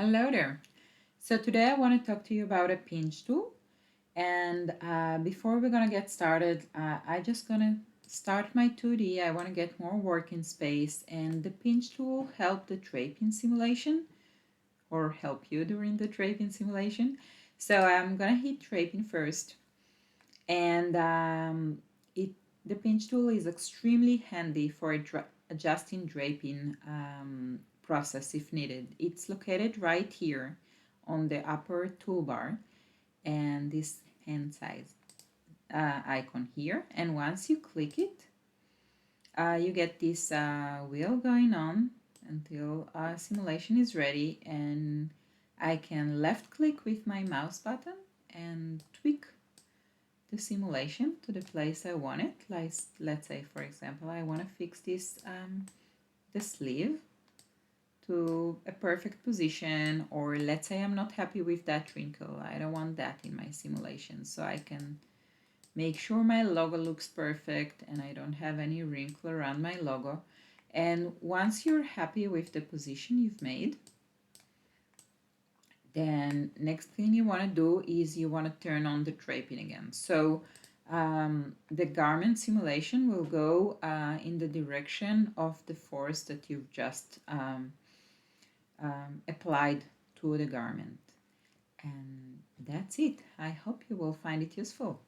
Hello there. So today I want to talk to you about a pinch tool. And before we're gonna get started, I just gonna start my 2D. I want to get more working space, and the pinch tool help the draping simulation or help you during the draping simulation. So I'm gonna hit draping first, and it the pinch tool is extremely handy for adjusting draping process if needed. It's located right here on the upper toolbar and this hand size icon here, and once you click it you get this wheel going on until simulation is ready, and I can left click with my mouse button and tweak the simulation to the place I want it. Like, let's say for example I want to fix this the sleeve to a perfect position, or let's say I'm not happy with that wrinkle. I don't want that in my simulation, so I can make sure my logo looks perfect and I don't have any wrinkle around my logo. And once you're happy with the position you've made, then next thing you want to do is you want to turn on the draping again. So the garment simulation will go in the direction of the force that you've just applied to the garment. And that's it. I hope you will find it useful.